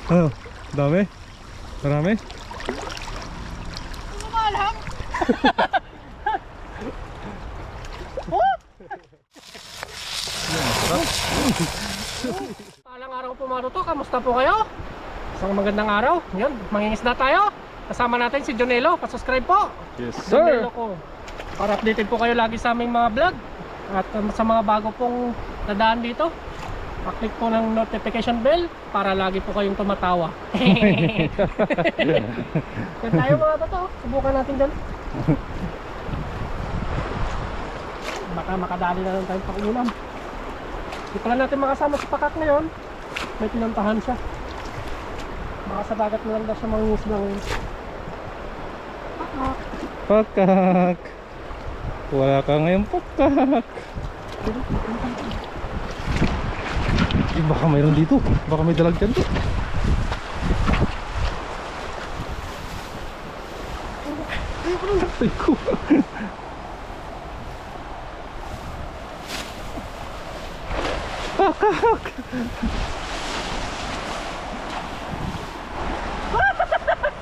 Ano? Dami? Marami? Lumalang! Palang araw po mga to, kamusta po kayo? Isang magandang araw. Ngayon, mangingisda tayo. Kasama natin si Jonelo. Pa-subscribe po. Yes Jonelo ko. Para updated po kayo lagi sa aming mga vlog. At sa mga bago pong nadaan dito, paklik po ng notification bell para lagi po kayong tumatawa. Yan tayo mga to. Subukan natin dyan. Baka makadali na lang tayong pang-ulam. Hindi pala natin makasama sa pakak ngayon. May pinantahan siya. Baka sa dagat na lang daw siya mangingisda ngayon. Pakak. Pakak. Wala ka ngayon pakak. Baka mayroon dito. Baka may dalag dyan to. Ay ko. Pakak.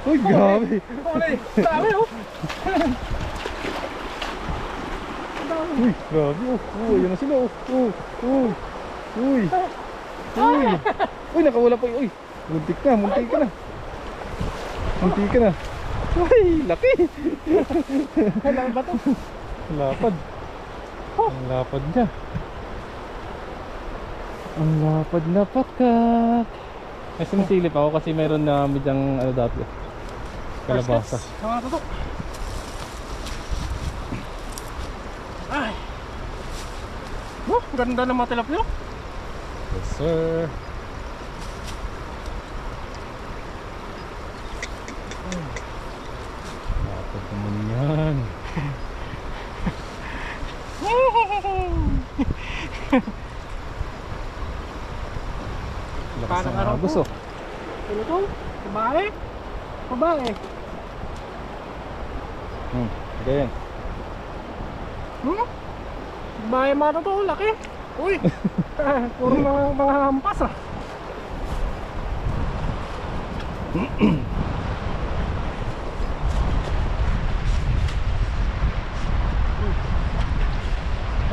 Uy, grabe. Uli, dami oh. Uy, grabe oh. Ayan na sila oh. Uy. Uy, nakawala pa yun. Uy, muntik ka na. Muntik ka na. Uy, laki. Kailangan ba ito? Lapad. Ang lapad niya. Ang lapad na pakak. May sinisilip ako kasi meron na medyang ano dati. Kalabasa. Mga toto. Ay. Oh, ganda ng mga tilapia. Yes sir. Lapad naman yan. Lakas Parang ng araw agos po. oh. Ano to? Babae? Babae. Ganyan. Babae mga toto, laki. Uy. Puro mga hampas ah.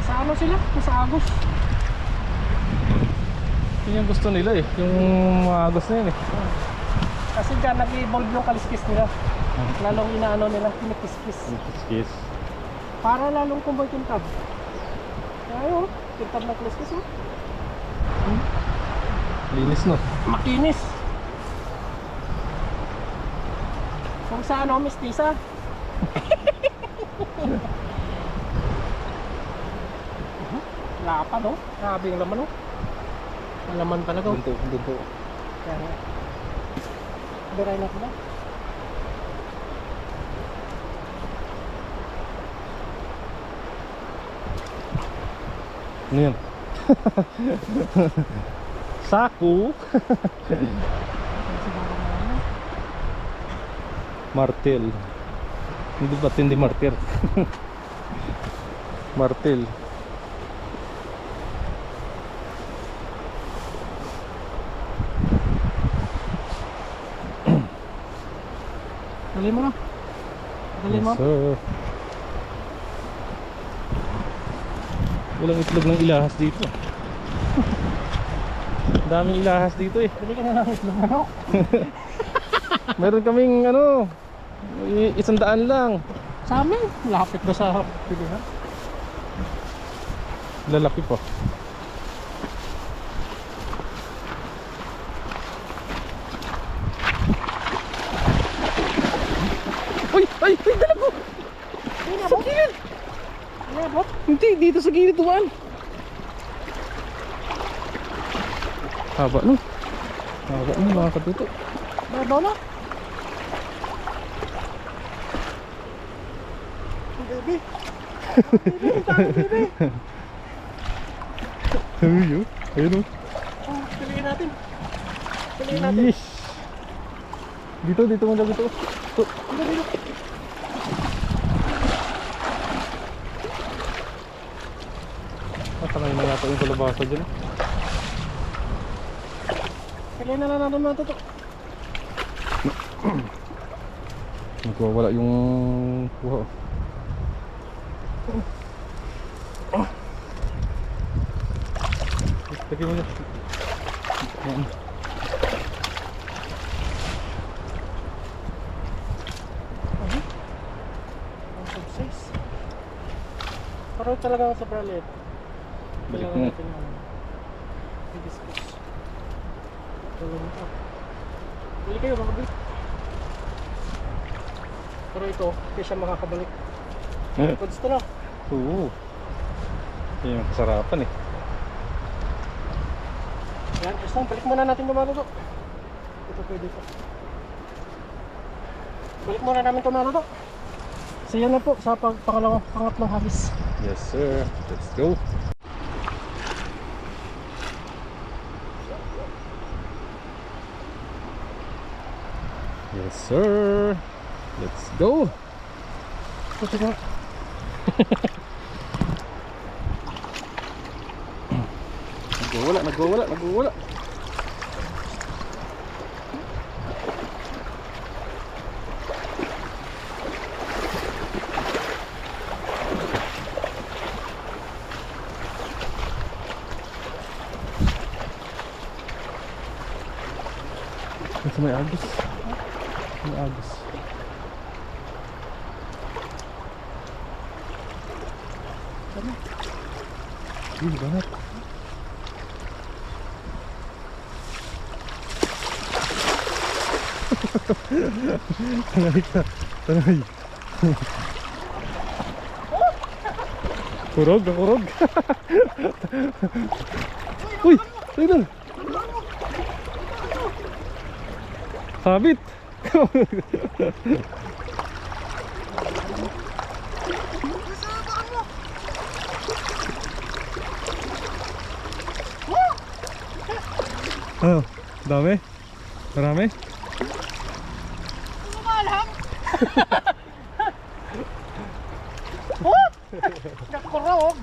Sa ano sila? Sa agos. Yun yung gusto nila eh. Yung agos na yun eh. Kasi dyan nag-evolve yung kaliskis nila. Lalong inaano nila, kinikiskis. Kiss. Para lalong kumboy kintab. Kaya yun, kintab ng kaliskis oh. Linis no. Makinis. Kung sa ano, mistisa. Lapad oh. Grabe yung laman oh. Ang laman talaga oh. Bunto. Kaya nga. Biray natin na. Ano yan? Saku. Martel. Hindi ba tindi martir? Martel. Dali mo na. Dali mo. Yes, sir. Walang itlog ng ilahas dito. Daming ilahas dito eh. Dali ka na lang itlog ano? Meron kaming ano, 100 lang. Sa amin, lapit ba sa pilihan? Lalaki pa. Ay, dalago! Sa gilid! Labot? Hindi, dito sa gilid tuwan. Haba no? Haba no mga katuto. Labaw na? Baby! Baby! Ayun o. Piliin natin. Piliin natin. Yes. Dito muna dito. Ito. Natanay na yata yung kalabasa dyan. Kailan na natin mga tutok. Nagwawala yung kuha. Lagyan mo dyan. Yan. Parang talagang sa bralet. Balik Kailangan mo. natin yung i-discuss. Tulong ito. Bili kayo, makabalik. Pero ito, hindi siya makakabalik. Gusto na. Oo. Yan yung kasarapan eh. Yan, gusto na. Balik muna natin tumalo to. Ito pwede to. Balik muna namin tumalo to. So yan na po sa pangatlong hagis. Yes sir. Let's go. Yes sir. Let's go. Ito na. Nagwawala. Ito may agos. May agos. Banat. Tanay. Kurog. Uy, tignan. Sabit. Oh, dami. Marami. Lumalang! Oh! Nakurog!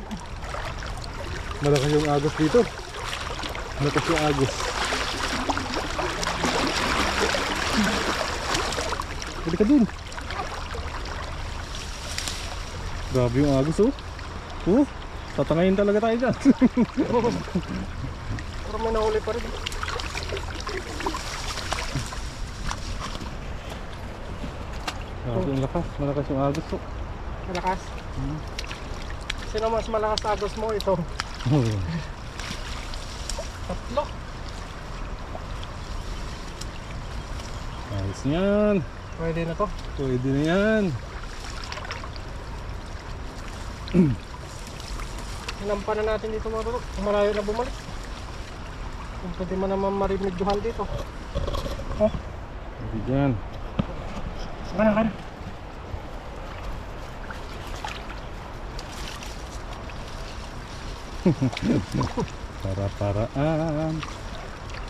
Malakas yung agos dito. Malakas yung agos. Pwede ka dun. Grabe yung agos oh. Oh, tatangayin talaga tayo dyan. Pero may nahuli pa rin. Grabe yung lakas. Malakas yung agos oh. Malakas. Sino mas malakas agos mo? Ito. Tatlo. Ayos yan. Pwede na to. Pwede na yan. Hinampa na natin dito mga bro. Malayo na bumalik. Kung pwede mo naman marimedyohan dito. Oh, Pwede yan. kana. Para-paraan.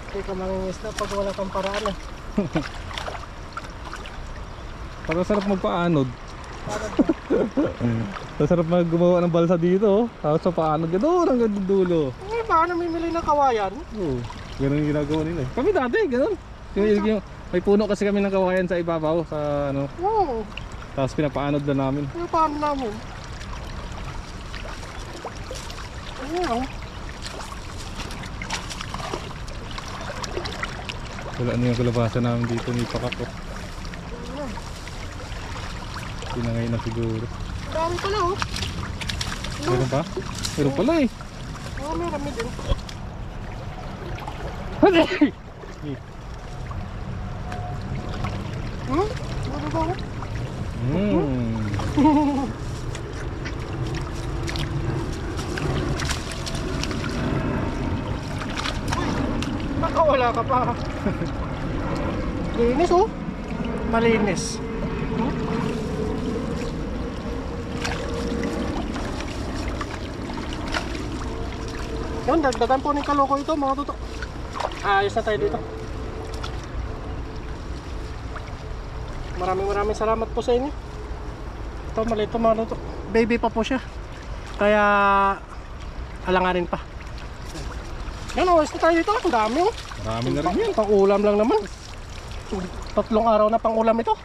Hindi ka mangingis na pag wala kang paraan eh. Parang sarap magpaanod. Parang Sarap gumawa ng balsa dito oh. Tapos sa paanod ka doon hanggang dulo. eh, baka namimili ng kawayan. Oo. Ganun yung ginagawa nila eh. Kami dati, ganun. May puno kasi kami ng kawayan sa ibabaw sa ano. Oo, Tapos pinapaanod na namin. yung paano namin. Ano? Wala na yung kalabasa namin dito ni Pakako. Pinangay na siguro. Dami pala oh. Meron pa? Meron pala eh. Oo, marami din. Ano ba oh? Nakawala ka pa. Linis oh. Malinis. Yun, dagdagan po ng kaloko ito mga tuto. Ayos na tayo dito. Maraming salamat po sa inyo. Ito maliit mga tuto. Baby pa po siya. Kaya alanganin pa. Yan o, tayo dito. Ang dami o. Marami na rin yan. Pang-ulam lang naman. 3 araw na pang-ulam ito.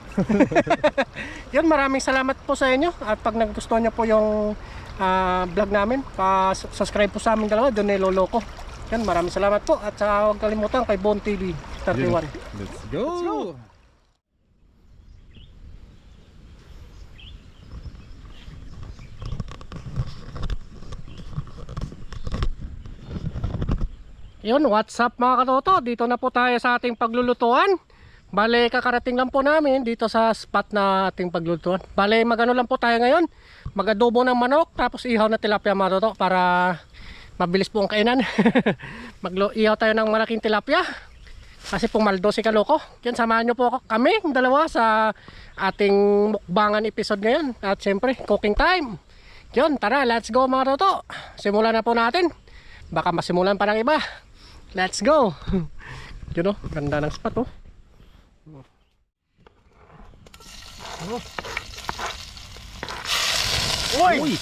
Yan, maraming salamat po sa inyo. At pag nagustuhan niyo po yung vlog namin, subscribe po sa aming dalawa, Donnie Loloco. Yan, maraming salamat po. At saka huwag kalimutan kay Bon TV 31. Let's go! Yun, what's up mga katoto? Dito na po tayo sa ating paglulutuan. Bale, kakarating lang po namin dito sa spot na ating paglulutuan. Bale, magano lang po tayo ngayon. Mag-adobo ng manok, tapos ihaw na tilapia mga katoto para mabilis po ang kainan. Mag-ihaw tayo ng malaking tilapia. Kasi pumaldo si Kaloko. Yan, samahan nyo po kami, dalawa, sa ating mukbangan episode ngayon. At syempre, cooking time. Yun, tara, let's go mga katoto. Simulan na po natin. Baka masimulan pa ng iba. Let's go. Yun o, ganda ng spot o. Uy! Uy!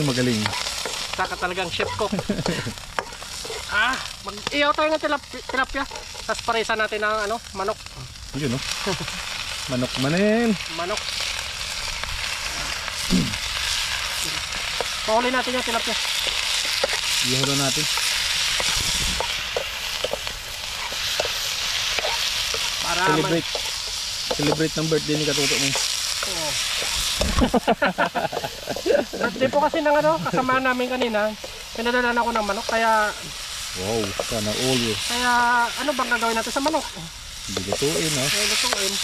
Magaling. Saka talagang chef ko. Mag-iyaw tayo ng tilapia. Tapos parisan natin ng manok. Yun o. Manok manin. Manok. Pahuli natin yung tilapia. Ihaw na natin. Para Celebrate ng birthday ni Katuto mo. Oo. Birthday po kasi ng kasama namin kanina. Pinadalan ako ng manok kaya Wow, sana all yun. kaya ano bang gagawin natin sa manok? Hindi lutuin ha. May lutuin.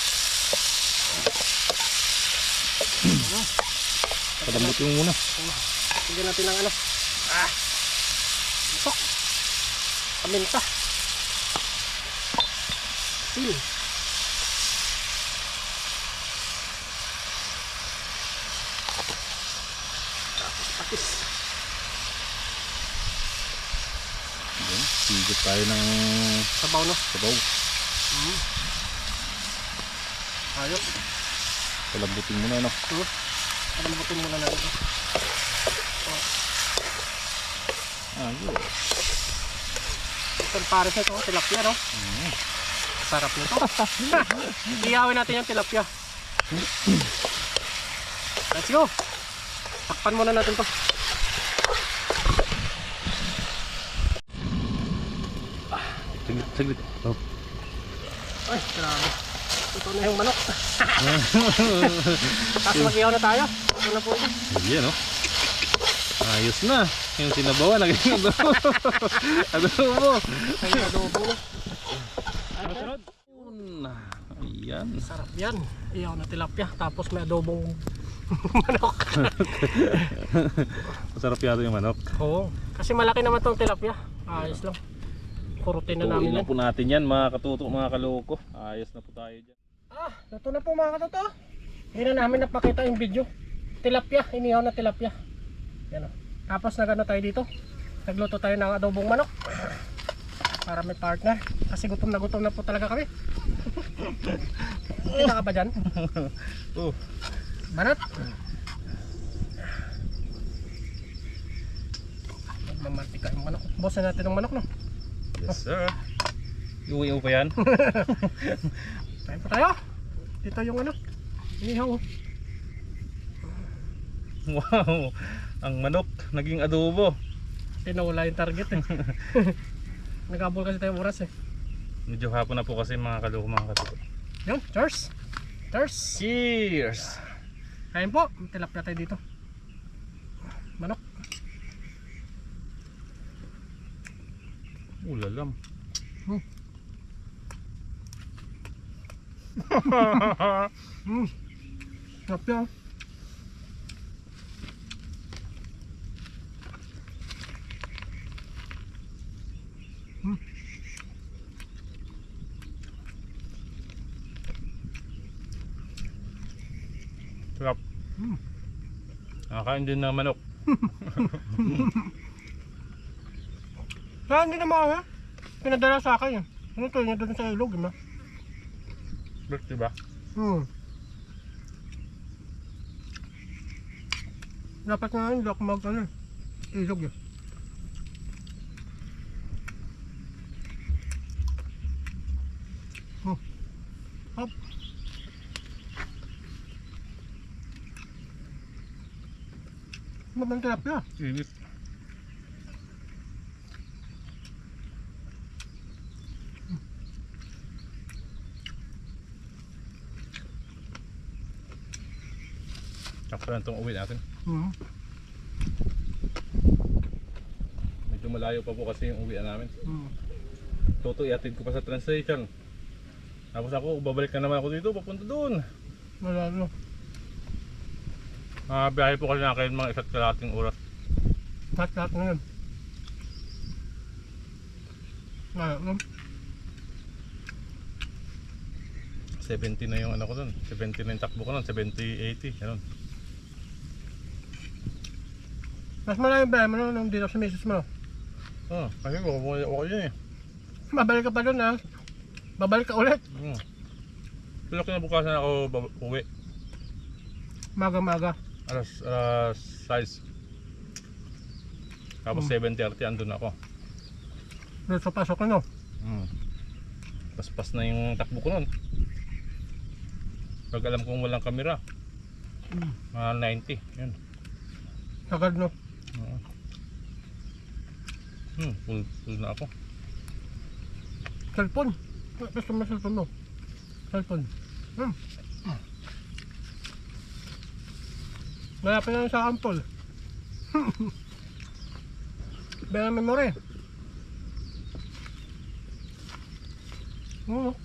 Palambutin mo muna. Tignan natin ng ito. Paminta. Sil. Tapos patis. Yan, sigit tayo ng Sabaw no? sabaw. Ayos. Palambutin muna no. Palambutin muna natin ito. Yun. Ito pares na ito, tilapia no? Sarap nito. Iyawin natin yung tilapia. Let's go. Takpan muna natin to. Saglit. Oh. Ay, grabe. Ito na yung manok. Tapos mag-ihaw na tayo. Ito na po ito. Yan no. Ayos na. Yung sinabawan, naging adobo. Adobo. Ay, adobo. Sunod. Ayan. Sarap yan. Ihaw na tilapia. Tapos may adobong manok. Masarap yata yung manok. Oo. Kasi malaki naman tong tilapia. Ayos lang. Kurutin na namin Tutuin na yan. po natin yan mga katuto, mga kaloko. Ayos na po tayo dyan. Ito na po mga katoto. Hindi na namin napakita yung video. Tilapia. Inihaw na tilapia. Yan o. Tapos nagano tayo dito. Nagluto tayo ng adobong manok. Para may partner. Kasi gutom na po talaga kami. Kita ka ba dyan? Banat. Mamantika yung manok. Bosan natin ng manok no. Yes sir. Iuwi pa yan. Tayo pa tayo. Dito yung inihaw. Wow. Ang manok naging adobo. Tinawala yung target eh. Nagabol kasi tayo oras eh. Medyo hapon na po kasi mga kaloko, mga katuto. Yun, cheers. Cheers. Cheers. Kain po. Tilapia tayo dito. Manok. Ulalam. Tilapia. Sarap. Nakakain din ng manok. Saan din naman ha? Pinadala sa akin. Ano to, niya doon sa ilog, di ba? Birthday ba? Dapat nga hindi ako ilog eh. Hop. Mabang tilapia. Init. Sakto lang itong uwi natin. Medyo malayo pa po kasi yung uwi namin. Toto, iatid ko pa sa translation. Tapos ako, babalik na naman ako dito, papunta doon. Malalo. Biyahe po kasi na kayo mga 1.5 oras. Lahat na yun. Malalo. 70 na yung ano ko doon. 70 na yung takbo ko doon. 70, 80. Ganun. Mas malayo ba mo nung dito sa misis mo? Kasi bumuha ako yun eh. Babalik ka pa doon ha? Babalik ka ulit? Pero kinabukasan ako uwi. Maga-maga. Alas 6. Tapos 7:30 andun ako. Doon sa pasok ano? Paspas na yung takbo ko nun. Pag alam kong walang kamera. 90. Yan. Agad no? Full na ako. Cellphone. Gusto mo cellphone mo? Cellphone. Malapit na sa ampol. Bela memory. Gusto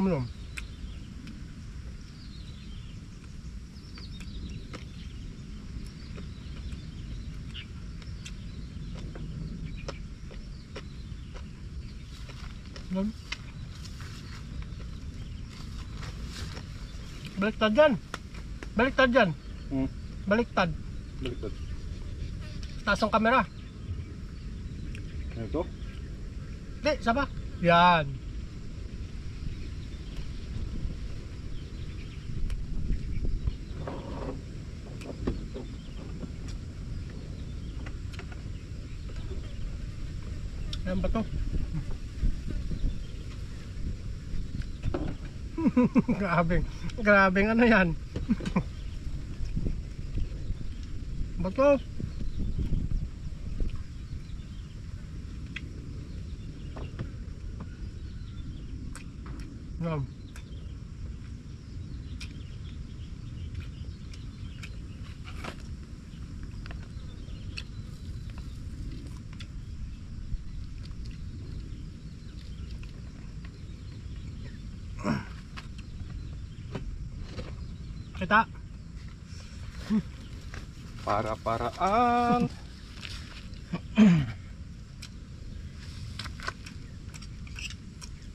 mo lang. Baliktad dyan. Baliktad dyan. Baliktad. Baliktad. Taas ang kamera. Ito? Hindi, isa pa. Yan. Ayan ba to? Grabing ano yan. Bato. Yan. Kita. Para-paraan.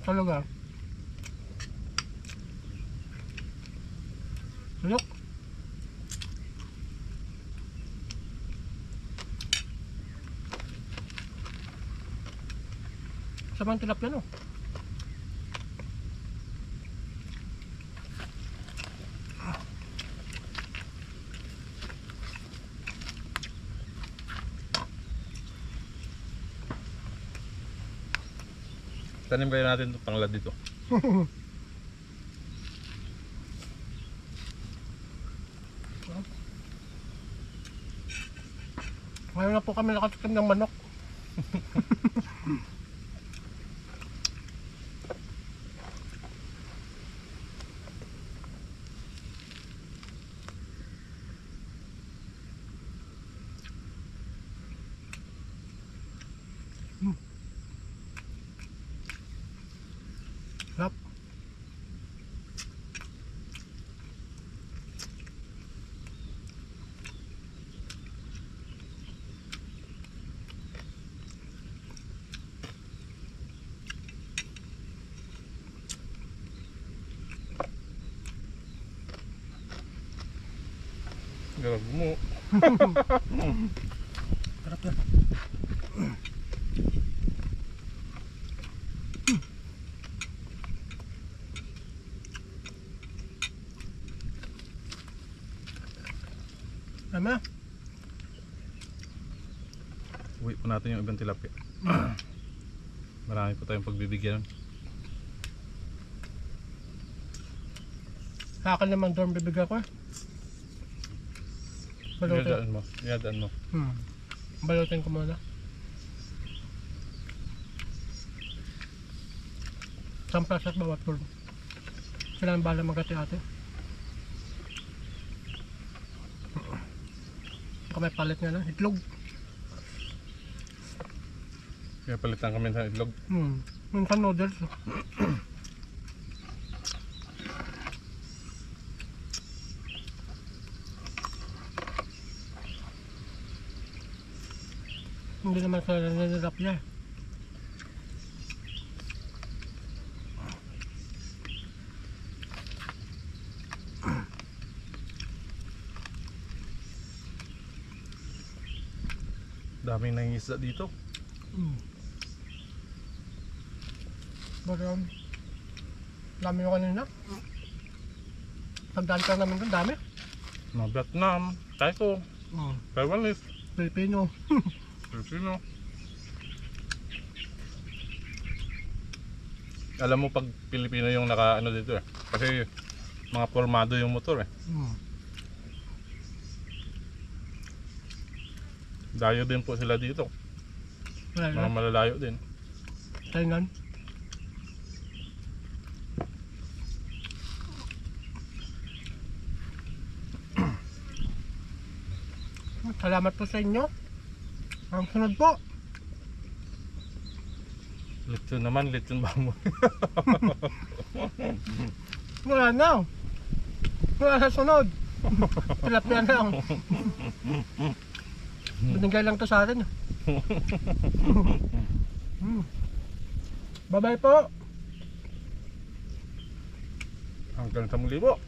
Talaga. Look. Sabang tilapia no? Tanim kayo natin itong tanglad dito. Ngayon na po kami nakatikim ng manok. Sarap. Galag mo. Sarap na. Tama. Uwi po natin yung ibang tilapia. Marami po tayong pagbibigyan. Sa akin naman doon bibigyan ko. Balutin. Iyadaan mo. Iyadaan mo. Balutin ko muna. Samplas at bawat turno. Sila ang bahala magkati-ate. Baka may palit nga lang. Itlog. Kaya palitan kami sa itlog. Minsan noodles. Hindi naman sa nananirap niya. Daming nangingisda dito. Pero dami ko kanina. Pagdaan ka namin doon, dami. Mga Vietnam, Taiko, Taiwanese, Filipino. Filipino. Alam mo pag Pilipino yung naka ano dito eh. Kasi mga formado yung motor eh. Dayo din po sila dito. Mga malalayo din. Tainan. Salamat po sa inyo. Ang sunod po. Lechon naman, lechon ba mo? Wala na. Wala na sunod. Tilapia na lang. Binigay lang to sa atin. Bye bye po. Hanggang sa muli po.